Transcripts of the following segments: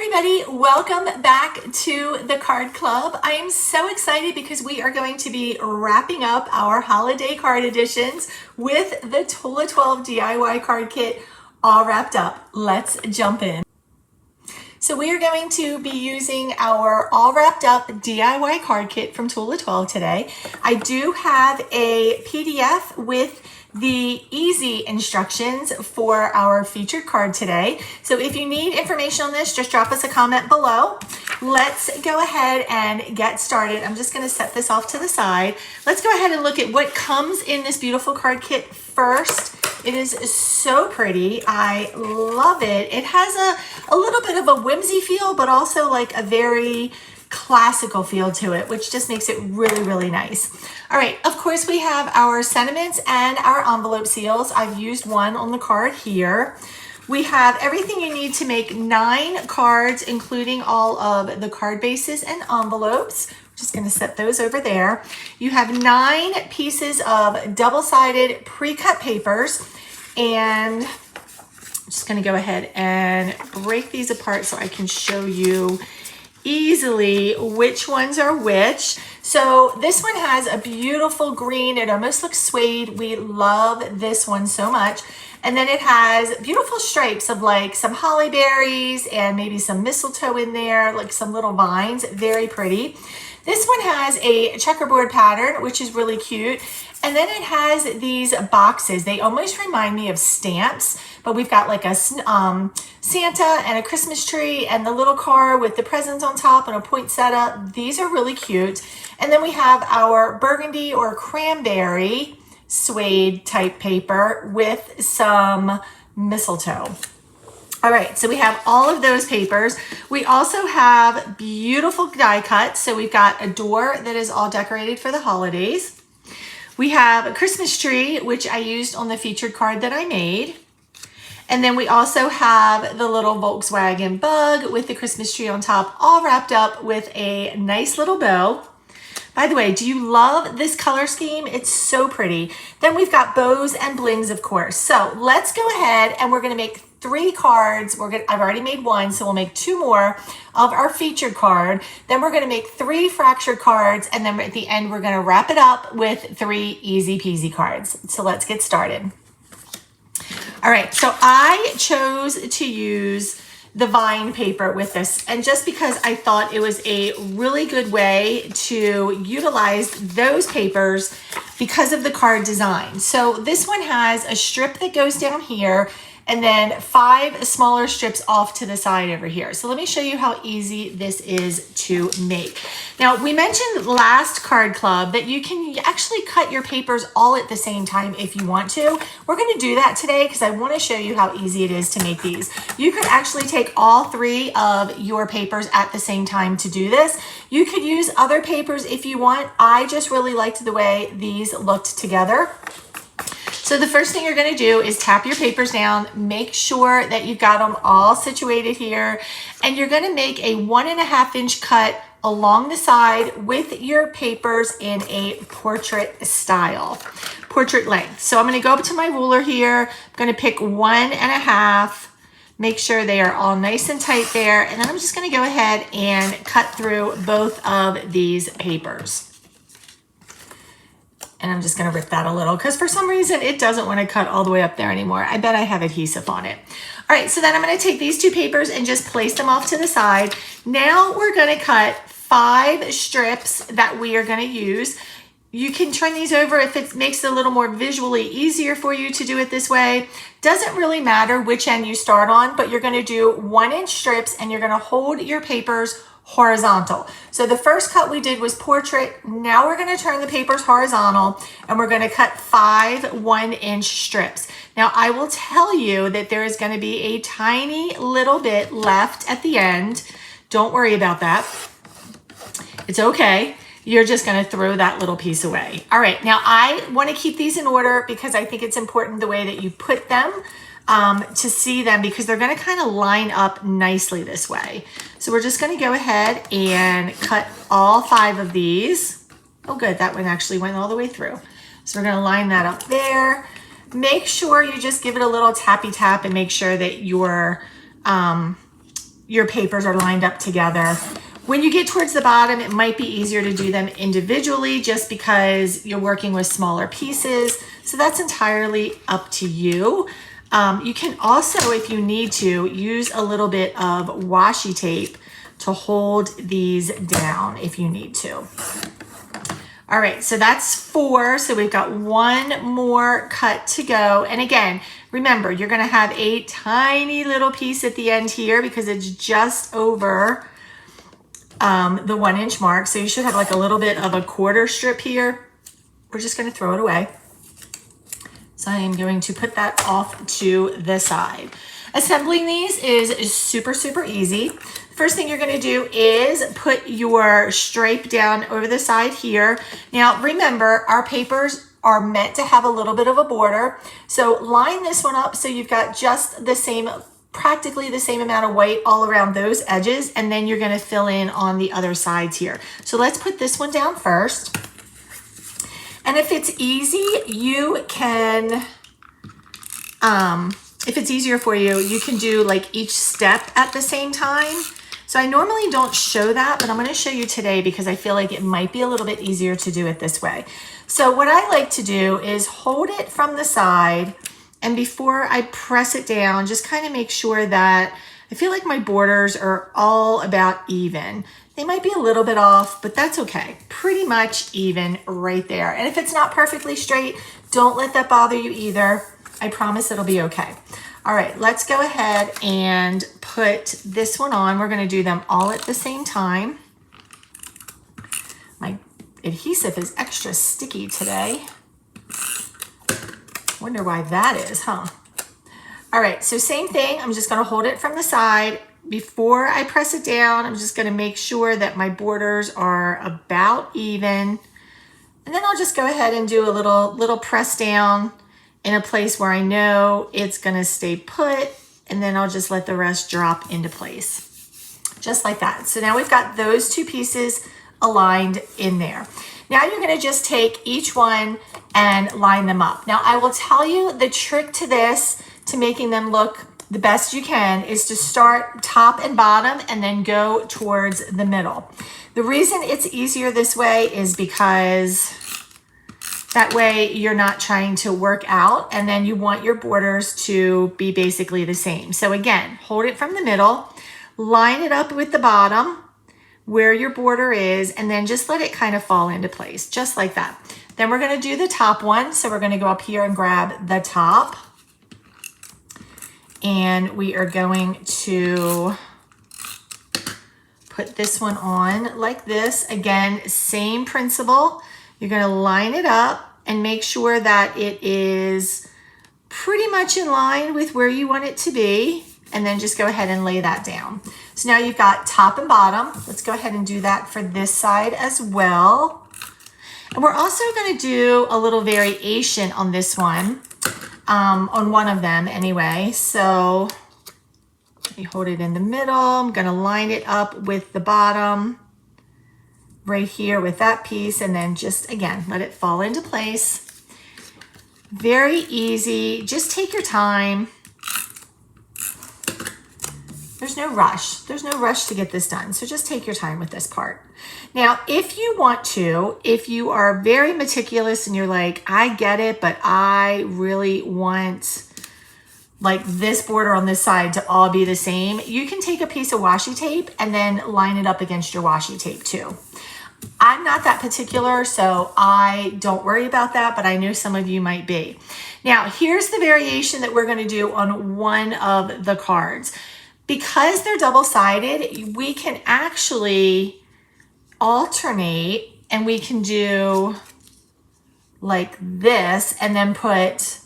everybody, welcome back to the Card Club. I am so excited because we are going to be wrapping up our holiday card editions with the Tula XII DIY card kit all wrapped up. Let's jump in. So we are going to be using our all wrapped up DIY card kit from Tula XII today. I do have a PDF with the easy instructions for our featured card today. So if you need information on this, just drop us a comment below. Let's go ahead and get started. I'm just going to set this off to the side. Let's go ahead and look at what comes in this beautiful card kit first. It is so pretty. I love it. It has a little bit of a whimsy feel, but also like a very classical feel to it, which just makes it really, really nice. All right, of course we have our sentiments and our envelope seals. I've used one on the card here. We have everything you need to make 9 cards, including all of the card bases and envelopes. Just going to set those over there. You have 9 pieces of double-sided pre-cut papers, and I'm just going to go ahead and break these apart so I can show you easily which ones are which. So this one has a beautiful green. It almost looks suede. We love this one so much. And then it has beautiful stripes of like some holly berries and maybe some mistletoe in there, like some little vines. Very pretty. This one has a checkerboard pattern, which is really cute. And then it has these boxes. They almost remind me of stamps, but we've got like a Santa and a Christmas tree and the little car with the presents on top and a poinsettia. These are really cute. And then we have our burgundy or cranberry suede type paper with some mistletoe. All right, so we have all of those papers. We also have beautiful die cuts. So we've got a door that is all decorated for the holidays. We have a Christmas tree, which I used on the featured card that I made. And then we also have the little Volkswagen bug with the Christmas tree on top, all wrapped up with a nice little bow. By the way, do you love this color scheme? It's so pretty. Then we've got bows and blings, of course. So let's go ahead and we're gonna make 3 cards. I've already made 1, so we'll make 2 more of our featured card. Then we're gonna make 3 fractured cards, and then at the end, we're gonna wrap it up with 3 easy peasy cards. So let's get started. All right, so I chose to use the vine paper with this, and just because I thought it was a really good way to utilize those papers because of the card design. So this one has a strip that goes down here and then 5 smaller strips off to the side over here. So let me show you how easy this is to make. Now, we mentioned last card club that you can actually cut your papers all at the same time if you want to. We're gonna do that today because I wanna show you how easy it is to make these. You could actually take all 3 of your papers at the same time to do this. You could use other papers if you want. I just really liked the way these looked together. So the first thing you're going to do is tap your papers down, make sure that you've got them all situated here, and you're going to make a 1.5 inch cut along the side with your papers in a portrait style, portrait length. So I'm going to go up to my ruler here, I'm going to pick 1.5, make sure they are all nice and tight there, and then I'm just going to go ahead and cut through both of these papers. And I'm just gonna rip that a little because for some reason it doesn't want to cut all the way up there anymore. I bet I have adhesive on it. All right, so then I'm gonna take these 2 papers and just place them off to the side. Now we're gonna cut 5 strips that we are gonna use. You can turn these over if it makes it a little more visually easier for you to do it this way. Doesn't really matter which end you start on, but you're gonna do 1-inch strips and you're gonna hold your papers horizontal. So the first cut we did was portrait. Now we're going to turn the papers horizontal and we're going to cut 5 1-inch strips. Now I will tell you that there is going to be a tiny little bit left at the end. Don't worry about that. It's okay. You're just going to throw that little piece away. All right. Now I want to keep these in order because I think it's important the way that you put them to see them because they're going to kind of line up nicely this way. So we're just going to go ahead and cut all 5 of these. Oh, good. That one actually went all the way through. So we're going to line that up there. Make sure you just give it a little tappy tap and make sure that your your papers are lined up together. When you get towards the bottom, it might be easier to do them individually just because you're working with smaller pieces. So that's entirely up to you. You can also, if you need to, use a little bit of washi tape to hold these down if you need to. All right, so that's 4. So we've got 1 more cut to go. And again, remember, you're gonna have a tiny little piece at the end here because it's just over the 1-inch mark. So you should have like a little bit of a quarter strip here. We're just gonna throw it away. So I am going to put that off to the side. Assembling these is super, super easy. First thing you're gonna do is put your stripe down over the side here. Now remember, our papers are meant to have a little bit of a border. So line this one up so you've got just the same, practically the same amount of white all around those edges, and then you're gonna fill in on the other sides here. So let's put this one down first. And if it's easy, you can, if it's easier for you, you can do like each step at the same time. So I normally don't show that, but I'm gonna show you today because I feel like it might be a little bit easier to do it this way. So what I like to do is hold it from the side, and before I press it down, just kind of make sure that I feel like my borders are all about even. They might be a little bit off, but that's okay. Pretty much even right there. And if it's not perfectly straight, don't let that bother you either. I promise it'll be okay. All right, let's go ahead and put this one on. We're gonna do them all at the same time. My adhesive is extra sticky today. Wonder why that is, huh? All right, so same thing. I'm just gonna hold it from the side. Before I press it down, I'm just gonna make sure that my borders are about even. And then I'll just go ahead and do a little press down in a place where I know it's gonna stay put, and then I'll just let the rest drop into place. Just like that. So now we've got those 2 pieces aligned in there. Now you're gonna just take each one and line them up. Now I will tell you the trick to this, to making them look the best you can, is to start top and bottom and then go towards the middle. The reason it's easier this way is because that way you're not trying to work out, and then you want your borders to be basically the same. So again, hold it from the middle, line it up with the bottom where your border is, and then just let it kind of fall into place, just like that. Then we're gonna do the top one. So we're gonna go up here and grab the top, and we are going to put this one on like this. Again, same principle. You're gonna line it up and make sure that it is pretty much in line with where you want it to be, and then just go ahead and lay that down. So now you've got top and bottom. Let's go ahead and do that for this side as well. And we're also gonna do a little variation on this one, on one of them anyway. So let me hold it in the middle. I'm gonna line it up with the bottom right here with that piece, and then just, again, let it fall into place. Very easy, just take your time. There's no rush. There's no rush to get this done. So just take your time with this part. Now, if you want to, if you are very meticulous and you're like, I get it, but I really want like this border on this side to all be the same, you can take a piece of washi tape and then line it up against your washi tape too. I'm not that particular, so I don't worry about that, but I know some of you might be. Now, here's the variation that we're going to do on one of the cards. Because they're double-sided, we can actually alternate, and we can do like this and then put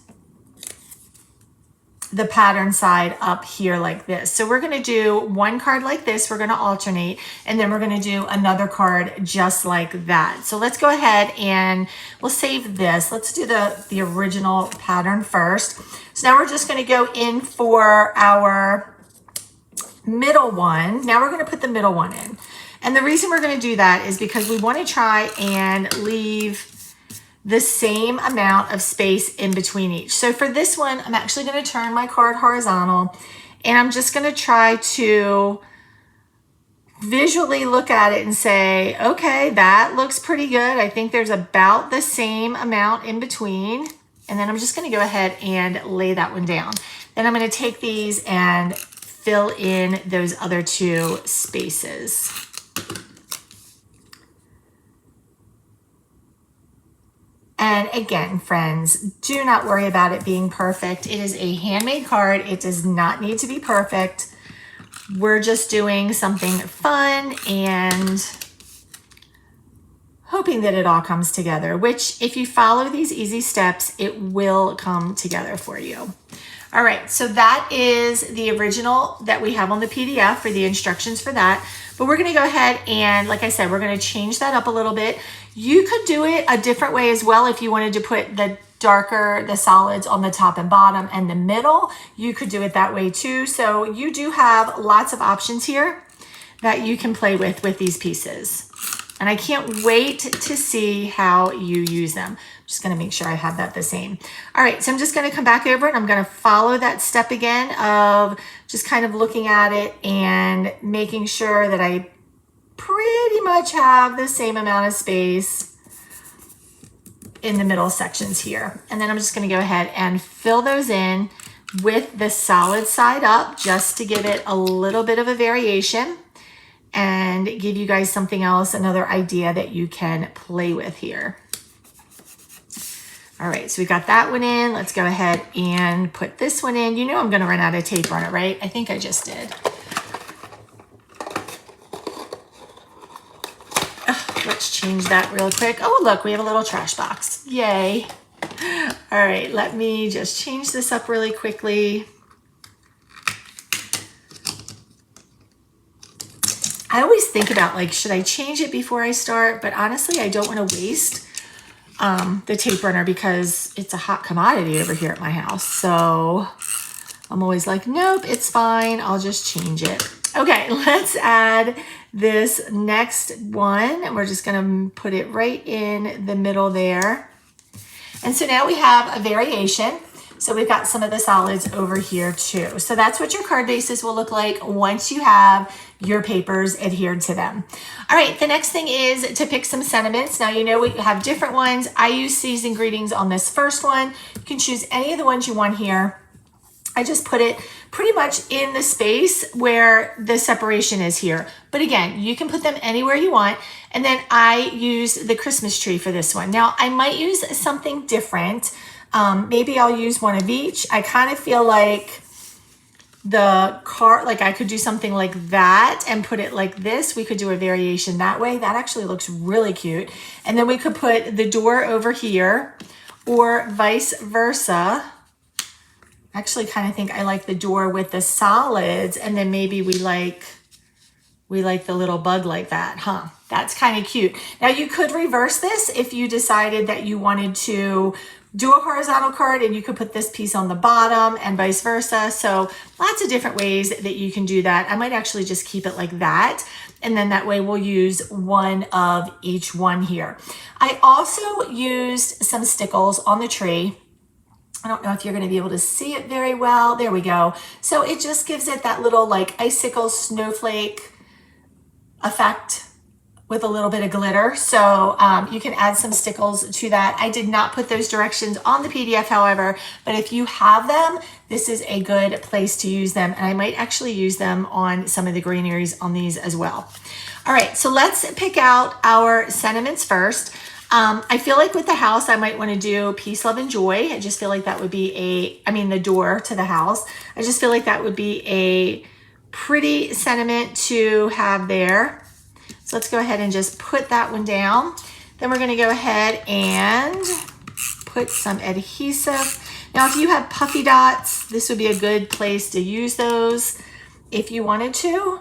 the pattern side up here like this. So we're gonna do one card like this, we're gonna alternate, and then we're gonna do another card just like that. So let's go ahead and we'll save this. Let's do the original pattern first. So now we're just gonna go in for our middle one. Now we're gonna put the middle one in. And the reason we're gonna do that is because we wanna try and leave the same amount of space in between each. So for this one, I'm actually gonna turn my card horizontal, and I'm just gonna try to visually look at it and say, okay, that looks pretty good. I think there's about the same amount in between. And then I'm just going to go ahead and lay that one down. Then I'm going to take these and fill in those other two spaces. And again, friends, do not worry about it being perfect. It is a handmade card. It does not need to be perfect. We're just doing something fun and hoping that it all comes together, which if you follow these easy steps, it will come together for you. All right, so that is the original that we have on the PDF for the instructions for that. But we're gonna go ahead and, like I said, we're gonna change that up a little bit. You could do it a different way as well if you wanted to put the solids on the top and bottom and the middle. You could do it that way too. So you do have lots of options here that you can play with these pieces. And I can't wait to see how you use them. I'm just gonna make sure I have that the same. All right, so I'm just gonna come back over and I'm gonna follow that step again of just kind of looking at it and making sure that I pretty much have the same amount of space in the middle sections here. And then I'm just gonna go ahead and fill those in with the solid side up just to give it a little bit of a variation and give you guys something else, another idea that you can play with here. All right, so we got that one in. Let's go ahead and put this one in. You know I'm gonna run out of tape on it, right? I think I just did. Let's change that real quick. Oh, look, we have a little trash box. Yay. All right, let me just change this up really quickly. I always think about like, should I change it before I start? But honestly, I don't want to waste the tape runner because it's a hot commodity over here at my house. So I'm always like, nope, it's fine. I'll just change it. Okay, let's add this next one. And we're just gonna put it right in the middle there. And so now we have a variation. So we've got some of the solids over here too. So that's what your card bases will look like once you have your papers adhered to them. All right, the next thing is to pick some sentiments. Now, you know we have different ones. I use season greetings on this first one. You can choose any of the ones you want here. I just put it pretty much in the space where the separation is here. But again, you can put them anywhere you want. And then I use the Christmas tree for this one. Now, I might use something different. Maybe I'll use one of each. I kind of feel like the card, like I could do something like that and put it like this. We could do a variation that way. That actually looks really cute. And then we could put the door over here or vice versa. Actually kind of think I like the door with the solids, and then maybe we like the little bug like that, huh? That's kind of cute. Now you could reverse this if you decided that you wanted to do a horizontal card, and you could put this piece on the bottom and vice versa. So lots of different ways that you can do that. I might actually just keep it like that. And then that way we'll use one of each one here. I also used some stickles on the tree. I don't know if you're going to be able to see it very well. There we go. So it just gives it that little like icicle snowflake effect with a little bit of glitter. So you can add some stickles to that. I did not put those directions on the PDF, however, but if you have them, this is a good place to use them. And I might actually use them on some of the greeneries on these as well. All right, so let's pick out our sentiments first. I feel like with the house, I might want to do peace, love, and joy. I just feel like that would be the door to the house. I just feel like that would be a pretty sentiment to have there. So let's go ahead and just put that one down. Then we're going to go ahead and put some adhesive. Now, if you have puffy dots, this would be a good place to use those if you wanted to.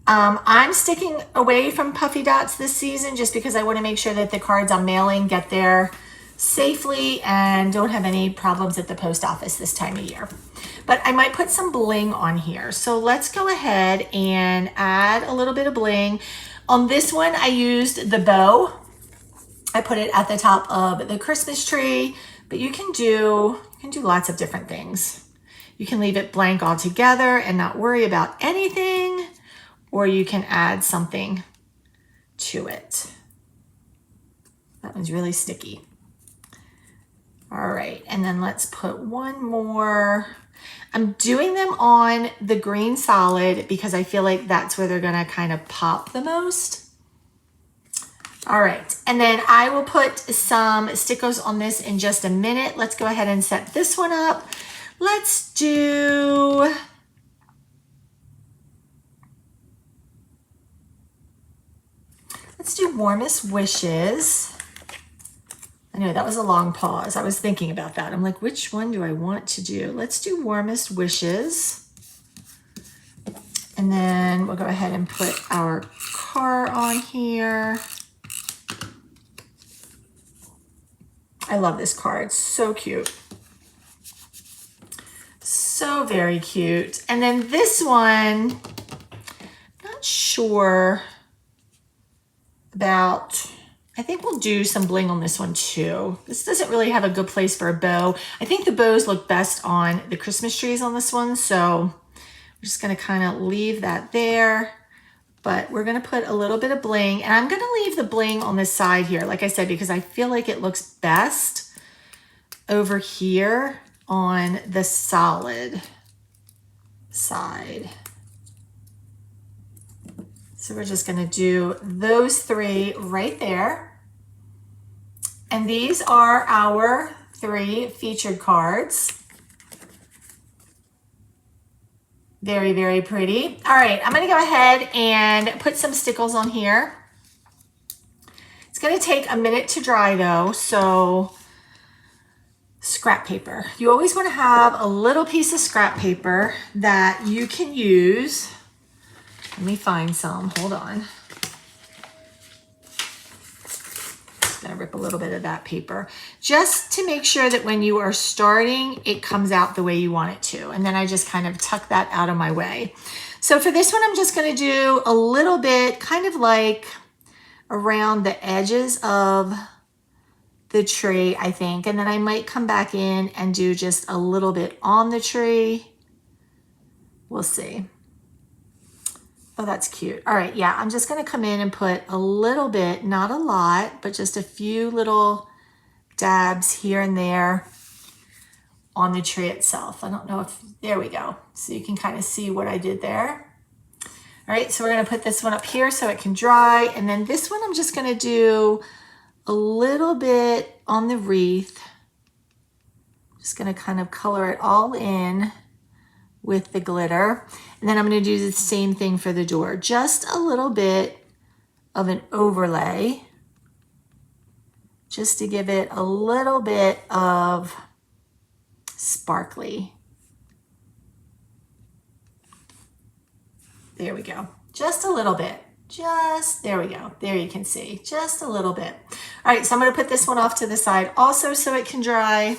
I'm sticking away from puffy dots this season just because I want to make sure that the cards I'm mailing get there safely and don't have any problems at the post office this time of year. But I might put some bling on here. So let's go ahead and add a little bit of bling. On this one, I used the bow. I put it at the top of the Christmas tree, but you can do lots of different things. You can leave it blank altogether and not worry about anything. or you can add something to it. That one's really sticky. All right, and then let's put one more. I'm doing them on the green solid because I feel like that's where they're gonna kind of pop the most. All right, and then I will put some stickers on this in just a minute. Let's go ahead and set this one up. Let's do warmest wishes. I know that was a long pause. I was thinking about that. I'm like, which one do I want to do? Let's do warmest wishes. And then we'll go ahead and put our car on here. I love this card. It's so cute. So very cute. And then this one, not sure about, I think we'll do some bling on this one too. This doesn't really have a good place for a bow. I think the bows look best on the Christmas trees on this one. So I'm just gonna kind of leave that there, but we're gonna put a little bit of bling, and I'm gonna leave the bling on this side here, like I said, because I feel like it looks best over here on the solid side. So we're just gonna do those three right there. And these are our 3 featured cards. Very, very pretty. All right, I'm gonna go ahead and put some stickles on here. It's gonna take a minute to dry though, so scrap paper. You always wanna have a little piece of scrap paper that you can use. Let me find some, hold on. Just gonna rip a little bit of that paper, just to make sure that when you are starting, it comes out the way you want it to. And then I just kind of tuck that out of my way. So for this one, I'm just gonna do a little bit, kind of like around the edges of the tree, I think. And then I might come back in and do just a little bit on the tree. We'll see. Oh, that's cute. All right, yeah, I'm just gonna come in and put a little bit, not a lot, but just a few little dabs here and there on the tree itself. I don't know if, there we go. So you can kind of see what I did there. All right, so we're gonna put this one up here so it can dry. And then this one, I'm just gonna do a little bit on the wreath. Just gonna kind of color it all in with the glitter. And then I'm gonna do the same thing for the door. Just a little bit of an overlay, just to give it a little bit of sparkly. There we go, just a little bit. Just, there we go, there you can see, just a little bit. All right, so I'm gonna put this one off to the side also so it can dry.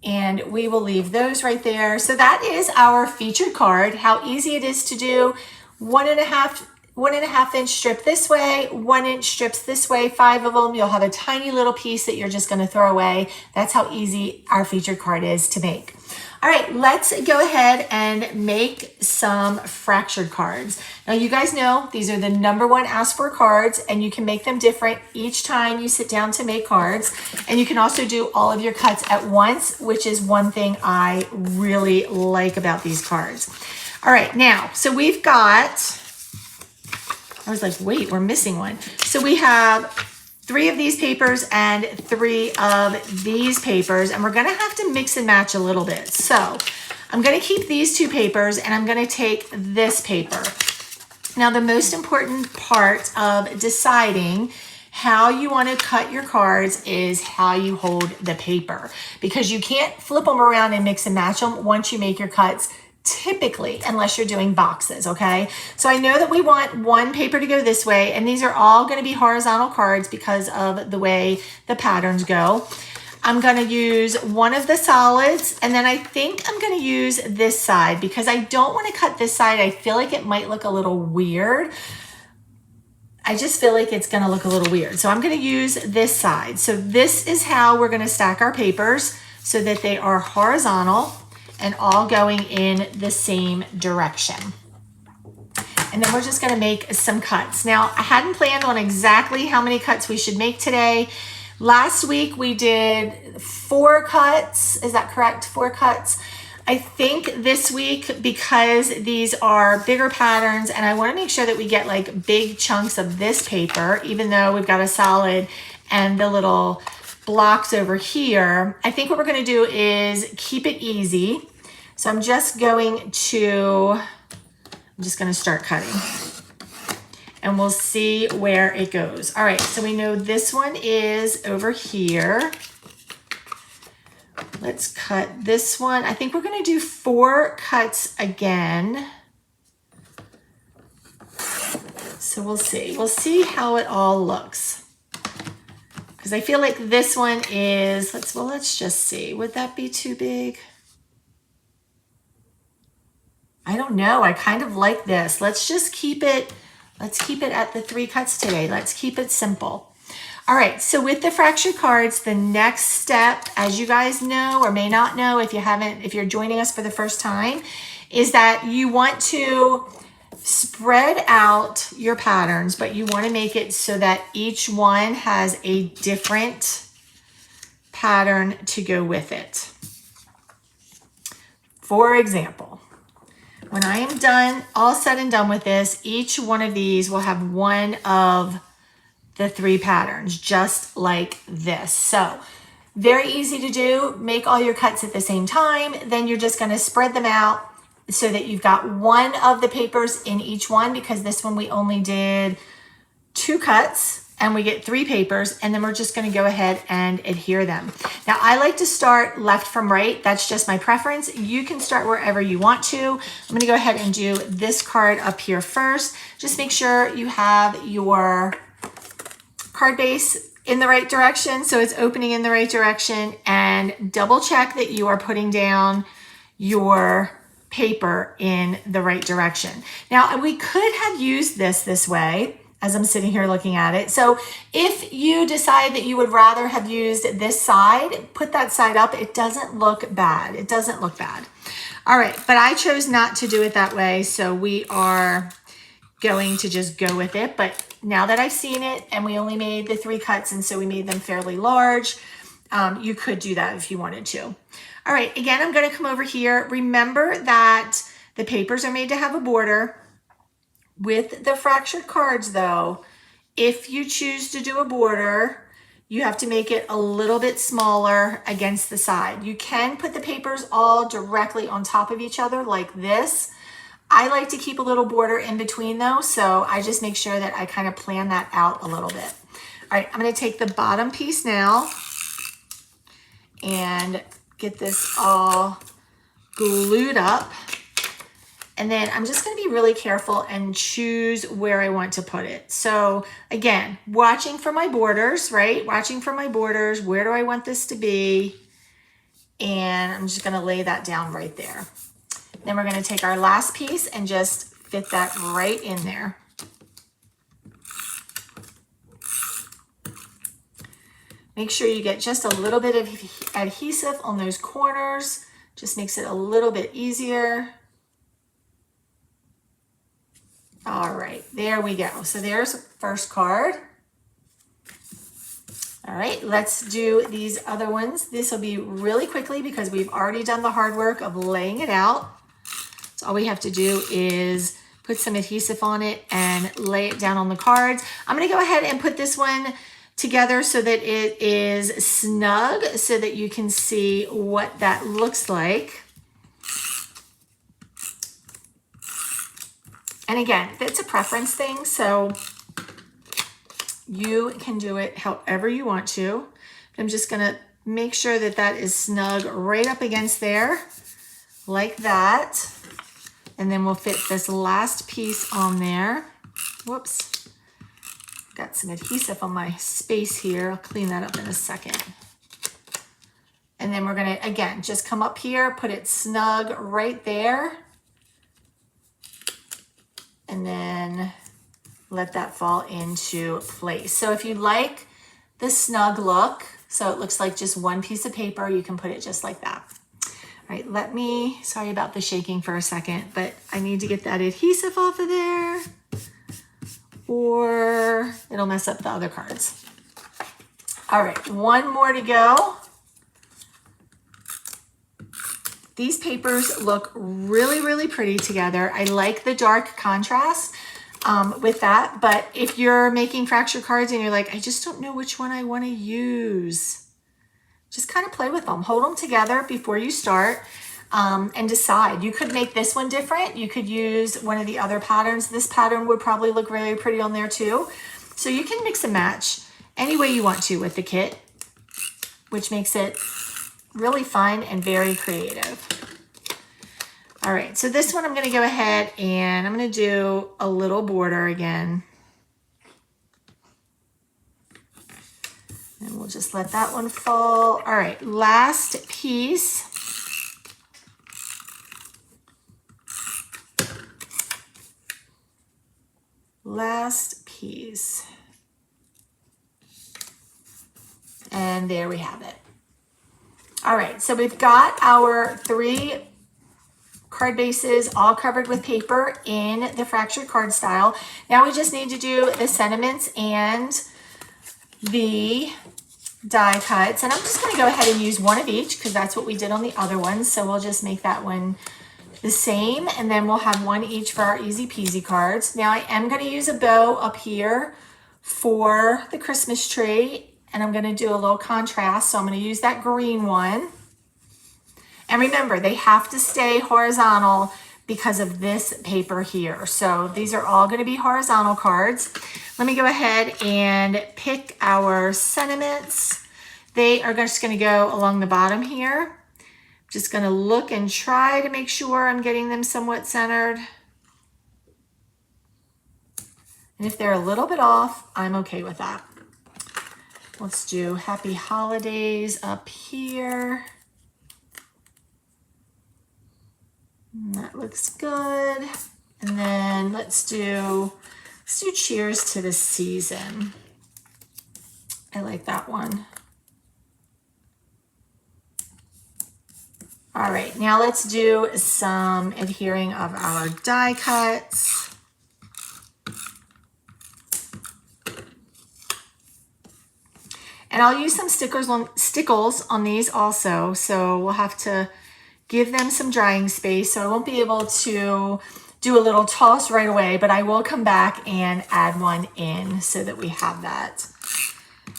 And we will leave those right there. So that is our featured card. How easy it is to do. 1.5 inch strip this way, 1 inch strips this way, 5 of them. You'll have a tiny little piece that you're just gonna throw away. That's how easy our featured card is to make. All right, let's go ahead and make some fractured cards. Now you guys know these are the #1 asked for cards, and you can make them different each time you sit down to make cards. And you can also do all of your cuts at once, which is one thing I really like about these cards. All right, now, so we've got, I was like, wait, we're missing one. So we have 3 of these papers and 3 of these papers, and we're gonna have to mix and match a little bit. So I'm gonna keep these 2 papers, and I'm gonna take this paper. Now the most important part of deciding how you wanna cut your cards is how you hold the paper, because you can't flip them around and mix and match them once you make your cuts, typically, unless you're doing boxes, okay? So I know that we want one paper to go this way, and these are all gonna be horizontal cards because of the way the patterns go. I'm gonna use one of the solids, and then I think I'm gonna use this side because I don't wanna cut this side. I feel like it might look a little weird. I just feel like it's gonna look a little weird. So I'm gonna use this side. So this is how we're gonna stack our papers so that they are horizontal and all going in the same direction. And then we're just gonna make some cuts. Now, I hadn't planned on exactly how many cuts we should make today. Last week we did 4 cuts, is that correct? 4 cuts. I think this week, because these are bigger patterns and I wanna make sure that we get like big chunks of this paper, even though we've got a solid and the little blocks over here, I think what we're gonna do is keep it easy. So I'm just gonna start cutting and we'll see where it goes. All right, so we know this one is over here. Let's cut this one. I think we're gonna do 4 cuts again. So we'll see how it all looks. Because I feel like this one is, let's just see. Would that be too big? I don't know. I kind of like this. Let's keep it at the 3 cuts today. Let's keep it simple. All right, so with the fractured cards, the next step, as you guys know or may not know if you're joining us for the first time, is that you want to spread out your patterns, but you want to make it so that each one has a different pattern to go with it. For example, when I am done, all said and done with this, each one of these will have one of the 3 patterns, just like this. So very easy to do. Make all your cuts at the same time. Then you're just gonna spread them out so that you've got one of the papers in each one, because this one we only did 2 cuts and we get 3 papers, and then we're just gonna go ahead and adhere them. Now I like to start left from right. That's just my preference. You can start wherever you want to. I'm gonna go ahead and do this card up here first. Just make sure you have your card base in the right direction, so it's opening in the right direction, and double check that you are putting down your paper in the right direction. Now, we could have used this way as I'm sitting here looking at it. So if you decide that you would rather have used this side, put that side up. It doesn't look bad. It doesn't look bad. All right, but I chose not to do it that way, so we are going to just go with it. But now that I've seen it, and we only made the 3 cuts, and so we made them fairly large, you could do that if you wanted to. All right, again, I'm gonna come over here. Remember that the papers are made to have a border. With the fractured cards though, if you choose to do a border, you have to make it a little bit smaller against the side. You can put the papers all directly on top of each other like this. I like to keep a little border in between though, so I just make sure that I kind of plan that out a little bit. All right, I'm gonna take the bottom piece now and get this all glued up. And then I'm just gonna be really careful and choose where I want to put it. So again, watching for my borders, right? Watching for my borders, where do I want this to be? And I'm just gonna lay that down right there. Then we're gonna take our last piece and just fit that right in there. Make sure you get just a little bit of adhesive on those corners. Just makes it a little bit easier. All right, there we go. So there's the first card. All right, let's do these other ones. This will be really quickly because we've already done the hard work of laying it out. So all we have to do is put some adhesive on it and lay it down on the cards. I'm gonna go ahead and put this one together so that it is snug so that you can see what that looks like. And again, it's a preference thing, so you can do it however you want to. I'm just gonna make sure that that is snug right up against there, like that. And then we'll fit this last piece on there. Whoops, got some adhesive on my space here. I'll clean that up in a second. And then we're gonna, again, just come up here, put it snug right there. And then let that fall into place. So if you like the snug look, so it looks like just one piece of paper, you can put it just like that. All right, sorry about the shaking for a second, but I need to get that adhesive off of there or it'll mess up the other cards. All right, one more to go. These papers look really, really pretty together. I like the dark contrast with that, but if you're making fracture cards and you're like, I just don't know which one I want to use, just kind of play with them. Hold them together before you start and decide. You could make this one different. You could use one of the other patterns. This pattern would probably look really pretty on there too. So you can mix and match any way you want to with the kit, which makes it really fun and very creative. All right, so this one I'm going to go ahead and I'm going to do a little border again. And we'll just let that one fall. All right, last piece. Last piece. And there we have it. All right, so we've got our 3 card bases all covered with paper in the fractured card style. Now we just need to do the sentiments and the die cuts. And I'm just going to go ahead and use one of each because that's what we did on the other one. So we'll just make that one the same, and then we'll have one each for our easy peasy cards. Now I am going to use a bow up here for the Christmas tree, and I'm going to do a little contrast. So I'm going to use that green one. And remember, they have to stay horizontal because of this paper here. So these are all going to be horizontal cards. Let me go ahead and pick our sentiments. They are just going to go along the bottom here. Just going to look and try to make sure I'm getting them somewhat centered. And if they're a little bit off, I'm okay with that. Let's do Happy Holidays up here. That looks good. And then let's do Cheers to the Season. I like that one. All right, now let's do some adhering of our die cuts. And I'll use some stickles on these also, so we'll have to give them some drying space. So I won't be able to do a little toss right away, but I will come back and add one in so that we have that.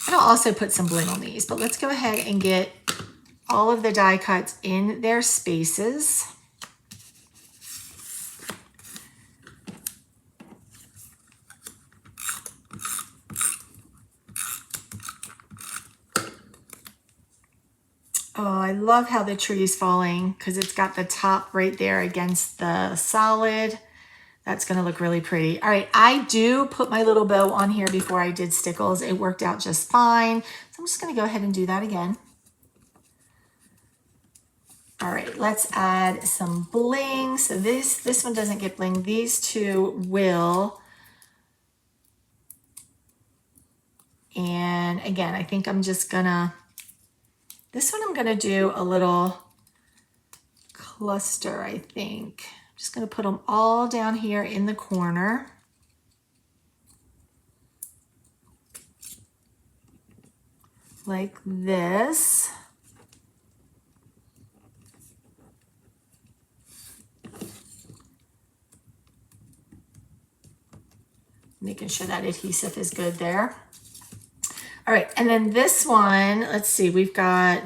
And I'll also put some bling on these, but let's go ahead and get all of the die cuts in their spaces. Oh, I love how the tree is falling because it's got the top right there against the solid. That's going to look really pretty. All right, I do put my little bow on here before I did stickles. It worked out just fine. So I'm just going to go ahead and do that again. All right, let's add some bling. So this one doesn't get bling. These two will. And again, I think I'm just gonna, this one I'm gonna do a little cluster, I think. I'm just gonna put them all down here in the corner. Like this. Making sure that adhesive is good there. All right, and then this one, let's see, we've got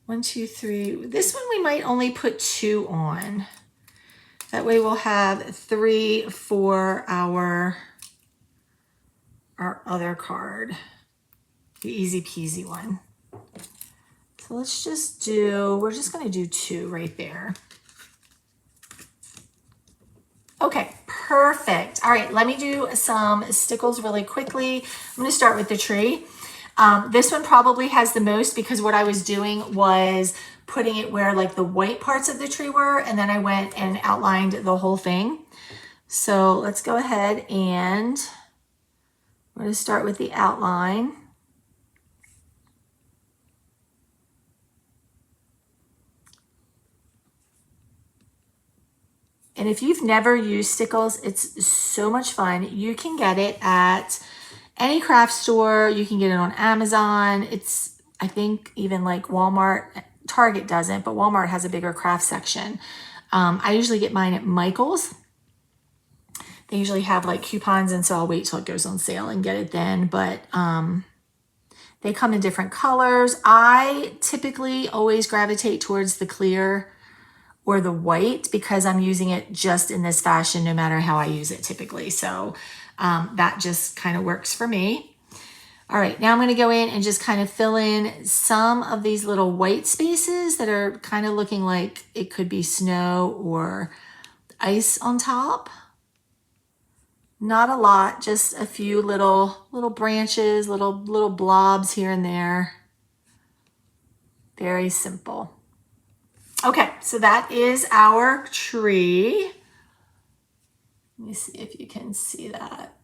1, 2, 3. This one we might only put 2 on. That way we'll have 3 for our other card, the easy peasy one. So let's just do, we're just gonna do 2 right there. Okay, perfect. All right, let me do some stickles really quickly. I'm going to start with the tree. This one probably has the most because what I was doing was putting it where like the white parts of the tree were, and then I went and outlined the whole thing. So let's go ahead and we're going to start with the outline. And if you've never used stickles, it's so much fun. You can get it at any craft store. You can get it on Amazon. It's, I think, even like Walmart. Target doesn't, but Walmart has a bigger craft section. I usually get mine at Michael's. They usually have like coupons, and so I'll wait till it goes on sale and get it then. But they come in different colors. I typically always gravitate towards the clear or the white because I'm using it just in this fashion no matter how I use it typically. So that just kind of works for me. All right, now I'm going to go in and just kind of fill in some of these little white spaces that are kind of looking like it could be snow or ice on top. Not a lot, just a few little branches, little blobs here and there. Very simple. Okay, so that is our tree. Let me see if you can see that.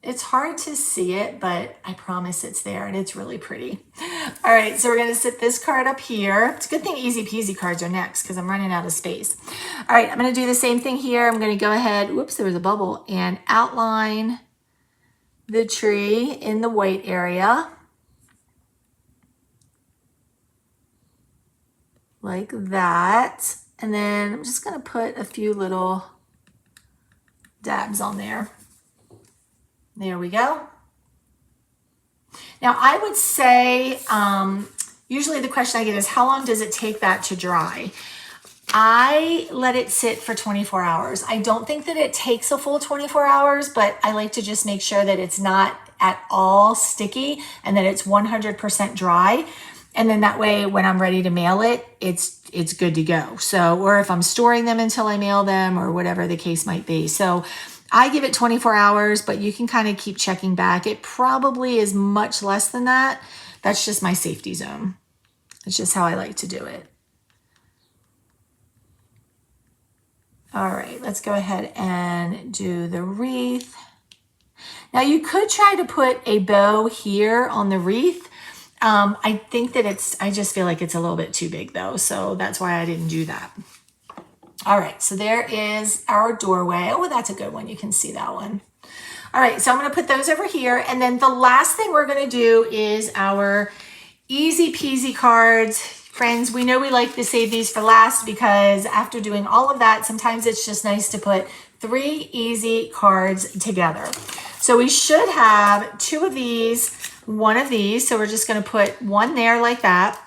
It's hard to see it, but I promise it's there and it's really pretty. All right, so we're gonna sit this card up here. It's a good thing easy peasy cards are next because I'm running out of space. All right, I'm gonna do the same thing here. I'm gonna go ahead, whoops, there was a bubble, and outline the tree in the white area. Like that. And then I'm just gonna put a few little dabs on there. There we go. Now I would say, usually the question I get is how long does it take that to dry? I let it sit for 24 hours. I don't think that it takes a full 24 hours, but I like to just make sure that it's not at all sticky and that it's 100% dry. And then that way, when I'm ready to mail it, it's good to go. So, or if I'm storing them until I mail them or whatever the case might be. So I give it 24 hours, but you can kind of keep checking back. It probably is much less than that. That's just my safety zone. It's just how I like to do it. All right, let's go ahead and do the wreath. Now you could try to put a bow here on the wreath. I think that I just feel like it's a little bit too big though. So that's why I didn't do that. All right, so there is our doorway. Oh, that's a good one. You can see that one. All right, so I'm gonna put those over here. And then the last thing we're gonna do is our easy peasy cards. Friends, we know we like to save these for last because after doing all of that, sometimes it's just nice to put 3 easy cards together. So we should have 2 of these, 1 of these. So we're just gonna put 1 there like that,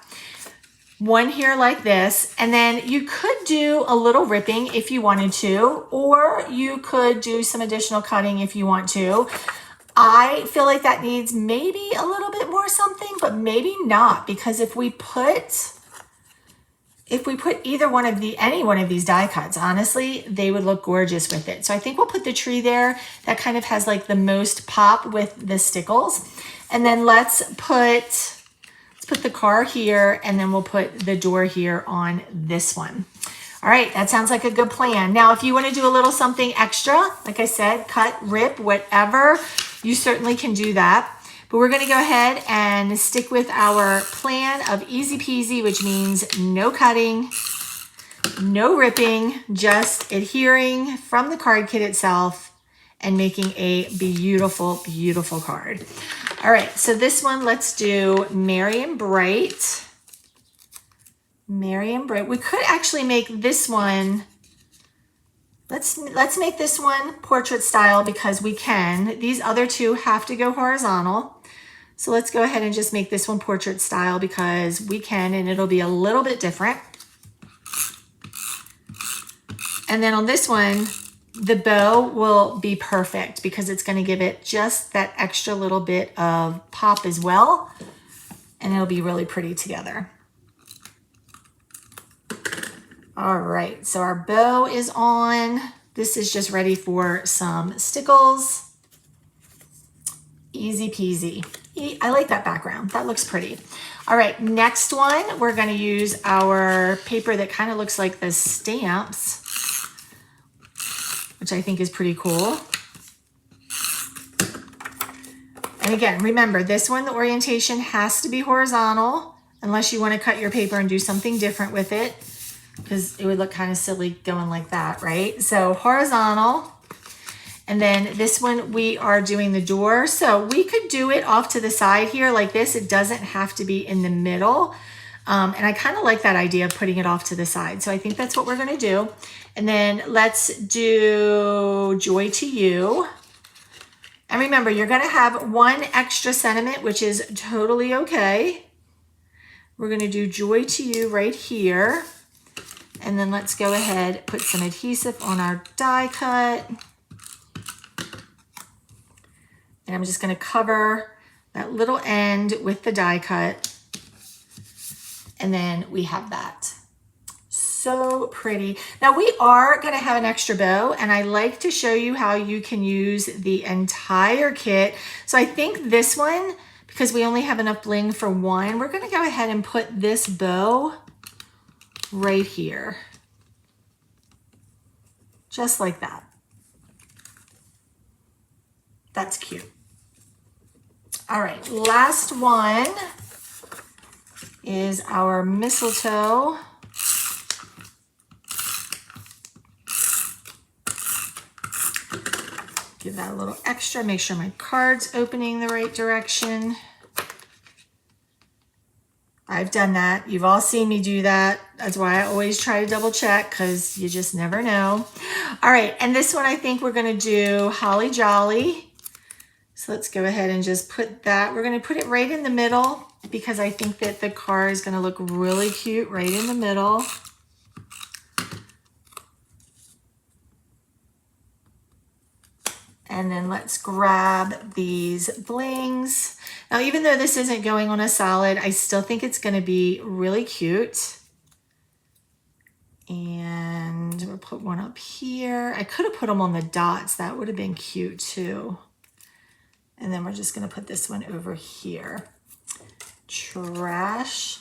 1 here like this, and then you could do a little ripping if you wanted to, or you could do some additional cutting if you want to. I feel like that needs maybe a little bit more something, but maybe not, because if we put either any one of these die cuts, honestly, they would look gorgeous with it. So I think we'll put the tree there. That kind of has like the most pop with the stickles. And then let's put the car here, and then we'll put the door here on this one. All right, that sounds like a good plan. Now, if you want to do a little something extra, like I said, cut, rip, whatever, you certainly can do that. But we're going to go ahead and stick with our plan of easy peasy, which means no cutting, no ripping, just adhering from the card kit itself and making a beautiful, beautiful card. All right, so this one, let's do Merry and Bright. Merry and Bright. We could actually make this one, let's make this one portrait style because we can. These other 2 have to go horizontal. So let's go ahead and just make this one portrait style because we can, and it'll be a little bit different. And then on this one, the bow will be perfect because it's going to give it just that extra little bit of pop as well. And it'll be really pretty together. All right, so our bow is on. This is just ready for some stickles. Easy peasy. I like that background. That looks pretty. All right, next one, we're going to use our paper that kind of looks like the stamps, which I think is pretty cool. And again, remember this one, the orientation has to be horizontal unless you want to cut your paper and do something different with it. because it would look kind of silly going like that, right? So horizontal. And then this one, we are doing the door. So we could do it off to the side here like this. It doesn't have to be in the middle. And I kind of like that idea of putting it off to the side. So I think that's what we're going to do. And then let's do Joy to You. And remember, you're going to have one extra sentiment, which is totally okay. We're going to do Joy to You right here. And then let's go ahead, put some adhesive on our die cut. And I'm just going to cover that little end with the die cut. And then we have that. So pretty. Now we are going to have an extra bow, and I like to show you how you can use the entire kit. So I think this one, because we only have enough bling for one, we're going to go ahead and put this bow right here. Just like that. That's cute. All right, last one is our mistletoe. Give that a little extra, make sure my card's opening the right direction. I've done that. You've all seen me do that. That's why I always try to double check, because you just never know. All right, and this one I think we're gonna do Holly Jolly. So let's go ahead and just put that. We're gonna put it right in the middle because I think that the card is gonna look really cute right in the middle. And then let's grab these blings. Now, even though this isn't going on a solid, I still think it's gonna be really cute. And we'll put one up here. I could have put them on the dots. That would have been cute too. And then we're just gonna put this one over here. Trash.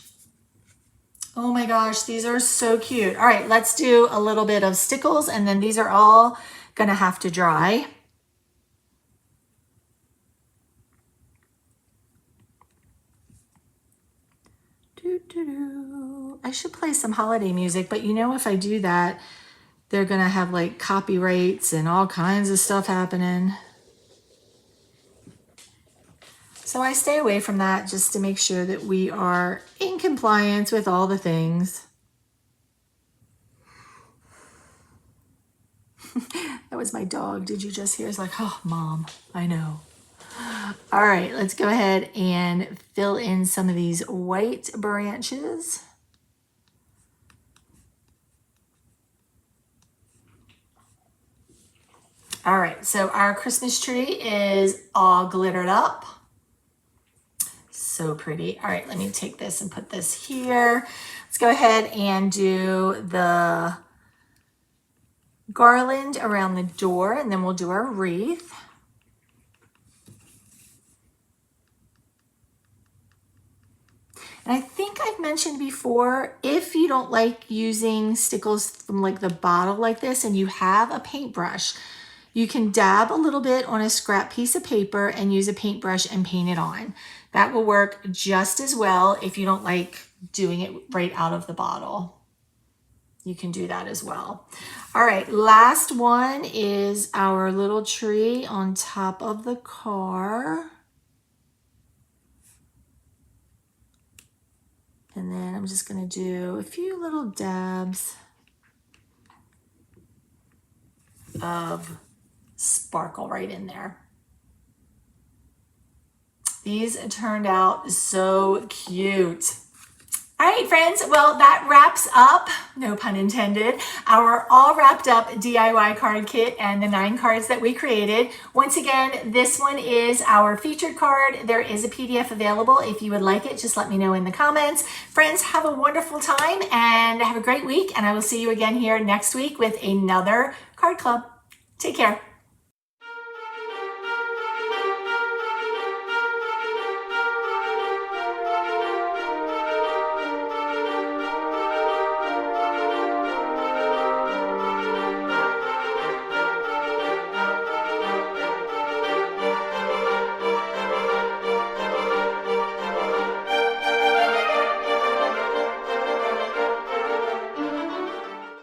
Oh my gosh, these are so cute. All right, let's do a little bit of stickles, and then these are all gonna have to dry. I should play some holiday music, but you know, if I do that, they're gonna have like copyrights and all kinds of stuff happening. So I stay away from that just to make sure that we are in compliance with all the things. That was my dog. Did you just hear? It's like, oh, Mom, I know. All right, let's go ahead and fill in some of these white branches. All right, so our Christmas tree is all glittered up. So pretty. All right, let me take this and put this here. Let's go ahead and do the garland around the door, and then we'll do our wreath. And I think I've mentioned before, if you don't like using stickles from like the bottle like this and you have a paintbrush, you can dab a little bit on a scrap piece of paper and use a paintbrush and paint it on. That will work just as well if you don't like doing it right out of the bottle. You can do that as well. All right, last one is our little tree on top of the car. And then I'm just gonna do a few little dabs of sparkle right in there. These turned out so cute. All right, friends, well, that wraps up, no pun intended, our all wrapped up DIY card kit and the 9 cards that we created. Once again, this one is our featured card. There is a PDF available. If you would like it, just let me know in the comments. Friends, have a wonderful time and have a great week, and I will see you again here next week with another card club. Take care.